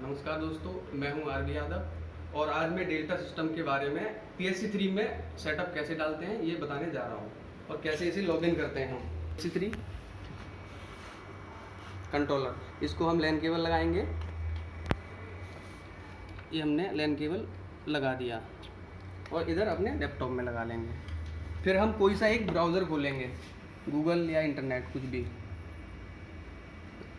नमस्कार दोस्तों, मैं हूं आर बी यादव और आज मैं डेल्टा सिस्टम के बारे में PSC3 में सेटअप कैसे डालते हैं ये बताने जा रहा हूं और कैसे इसे लॉगिन करते हैं। PSC3 कंट्रोलर, इसको हम लैन केबल लगाएंगे। ये हमने लैन केबल लगा दिया और इधर अपने लैपटॉप में लगा लेंगे। फिर हम कोई सा एक ब्राउज़र खोलेंगे, गूगल या इंटरनेट कुछ भी,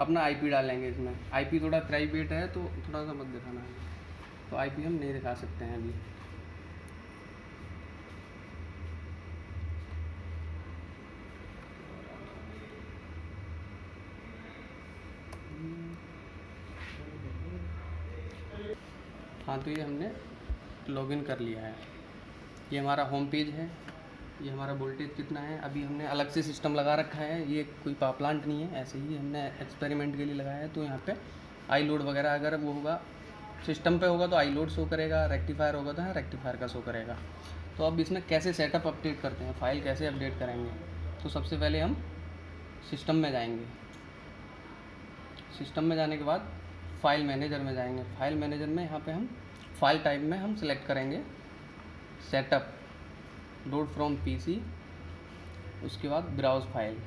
अपना IP डालेंगे। इसमें IP थोड़ा प्राइवेट है तो थोड़ा सा मत दिखाना है, तो IP हम नहीं दिखा सकते हैं अभी। हाँ, तो ये हमने लॉगिन कर लिया है। ये हमारा होम पेज है। ये हमारा वोल्टेज कितना है, अभी हमने अलग से सिस्टम लगा रखा है। ये कोई पावर प्लांट नहीं है, ऐसे ही हमने एक्सपेरिमेंट के लिए लगाया है। तो यहाँ पे आई लोड वगैरह अगर वो होगा सिस्टम पे होगा तो आई लोड शो करेगा, रेक्टिफायर होगा तो रेक्टिफायर का शो करेगा। तो अब इसमें कैसे सेटअप अपडेट करते हैं, फाइल कैसे अपडेट करेंगे, तो सबसे पहले हम सिस्टम में जाएंगे। सिस्टम में जाने के बाद फाइल मैनेजर में जाएंगे। फाइल मैनेजर में यहाँ पे हम फाइल टाइप में हम सिलेक्ट करेंगे सेटअप, लोड फ्रॉम PC, उसके बाद ब्राउज फाइल।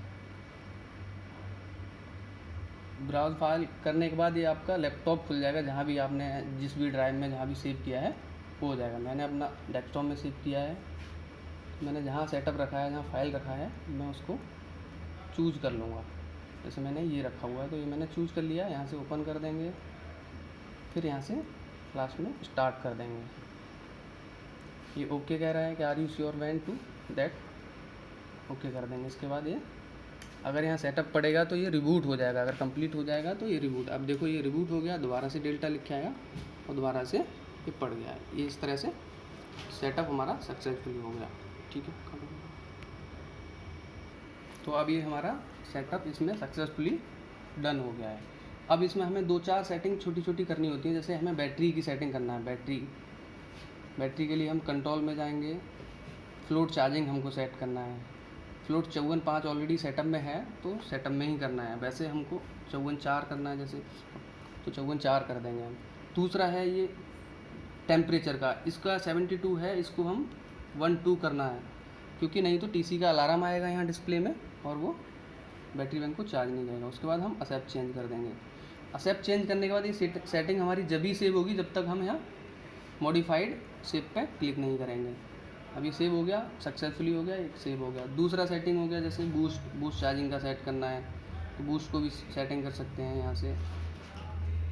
ब्राउज फाइल करने के बाद ये आपका लैपटॉप खुल जाएगा, जहाँ भी आपने जिस भी ड्राइव में जहाँ भी सेव किया है वो हो जाएगा। मैंने अपना डेस्कटॉप में सेव किया है। मैंने जहाँ सेटअप रखा है, जहाँ फाइल रखा है, मैं उसको चूज़ कर लूँगा। जैसे मैंने ये रखा हुआ है तो ये मैंने चूज़ कर लिया। यहाँ से ओपन कर देंगे, फिर यहाँ से लास्ट में स्टार्ट कर देंगे। ये ओके कह रहा है कि are you sure when to that, okay कर देंगे। इसके बाद ये अगर यहाँ सेटअप पड़ेगा तो ये रिबूट हो जाएगा, अगर कंप्लीट हो जाएगा तो ये रिबूट। अब देखो ये रिबूट हो गया, दोबारा से डेल्टा लिखा आएगा और दोबारा से ये पड़ गया है। ये इस तरह से सेटअप हमारा सक्सेसफुली हो गया। ठीक है, तो अब ये हमारा सेटअप इसमें सक्सेसफुली डन हो गया है। अब इसमें हमें 2-4 सेटिंग छोटी छोटी करनी होती है। जैसे हमें बैटरी की सेटिंग करना है। बैटरी के लिए हम कंट्रोल में जाएंगे, फ्लोट चार्जिंग हमको सेट करना है। फ्लोट 54.5 ऑलरेडी सेटअप में है तो सेटअप में ही करना है। वैसे हमको 54.4 करना है, जैसे तो 54.4 कर देंगे हम। दूसरा है ये टेम्परेचर का, इसका 72 है, इसको हम 12 करना है, क्योंकि नहीं तो TC का अलार्म आएगा यहाँ डिस्प्ले में और वो बैटरी बैंक को चार्ज नहीं करेगा। उसके बाद हम एक्सेप्ट चेंज कर देंगे। एक्सेप्ट चेंज करने के बाद ये सेटिंग हमारी जब ही सेव होगी, जब तक हम यहाँ मॉडिफाइड सेव पे क्लिक नहीं करेंगे। अभी सेव हो गया, सक्सेसफुली हो गया, एक सेव हो गया। दूसरा सेटिंग हो गया जैसे बूस्ट चार्जिंग का सेट करना है, तो बूस्ट को भी सेटिंग कर सकते हैं। यहाँ से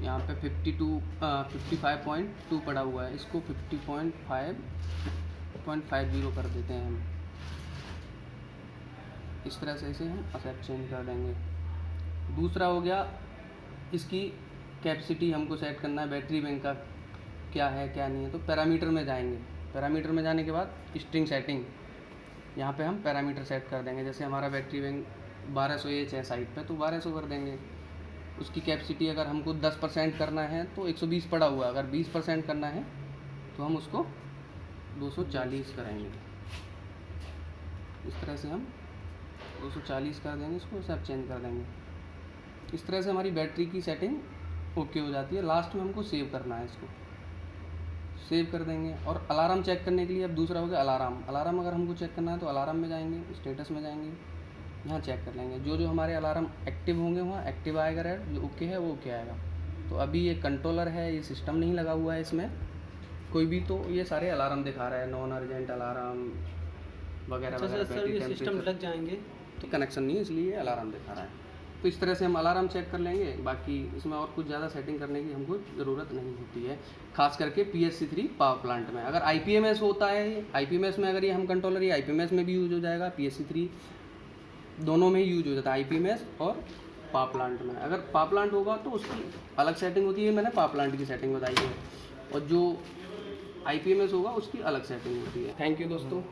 यहाँ पे 55.2 पड़ा हुआ है, इसको 50.50 कर देते हैं हम। इस तरह से इसे हम एक्सेप्ट चेंज कर देंगे। दूसरा हो गया इसकी कैपेसिटी हमको सेट करना है, बैटरी बैंक का क्या है क्या नहीं है। तो पैरामीटर में जाएंगे। पैरामीटर में जाने के बाद स्ट्रिंग सेटिंग, यहाँ पे हम पैरामीटर सेट कर देंगे। जैसे हमारा बैटरी बैंक 1200 एच है साइड पे, तो 1200 कर देंगे। उसकी कैपेसिटी अगर हमको 10% करना है तो 120 पड़ा हुआ है, अगर 20% करना है तो हम उसको 240 करेंगे। इस तरह से हम 240 कर देंगे, इसको सब चेंज कर देंगे। इस तरह से हमारी बैटरी की सेटिंग ओके हो जाती है। लास्ट में हमको सेव करना है, इसको सेव कर देंगे। और अलार्म चेक करने के लिए अब दूसरा हो गया अलार्म अगर हमको चेक करना है तो अलार्म में जाएंगे, स्टेटस में जाएंगे, यहाँ चेक कर लेंगे। जो हमारे अलार्म एक्टिव होंगे वहाँ एक्टिव आएगा रेड, जो ओके है वो ओके आएगा। तो अभी ये कंट्रोलर है, ये सिस्टम नहीं लगा हुआ है इसमें कोई भी, तो ये सारे अलार्म दिखा रहा है, नॉन अर्जेंट अलार्म वगैरह वगैरह। सर ये सिस्टम लग जाएंगे तो कनेक्शन नहीं है, इसलिए अलार्म दिखा रहा है। तो इस तरह से हम अलार्म चेक कर लेंगे। बाकी इसमें और कुछ ज़्यादा सेटिंग करने की हमको ज़रूरत नहीं होती है, खास करके PSC3 पावर प्लांट में। अगर IPMS होता है, IPMS में अगर ये हम कंट्रोलर, ये IPMS में भी यूज हो जाएगा, PSC3 दोनों में ही यूज हो जाता है, IPMS और पावर प्लांट में। अगर पावर प्लांट होगा तो उसकी अलग सेटिंग होती है, मैंने पावर प्लांट की सेटिंग बताई है, और जो IPMS होगा उसकी अलग सेटिंग होती है। थैंक यू दोस्तों।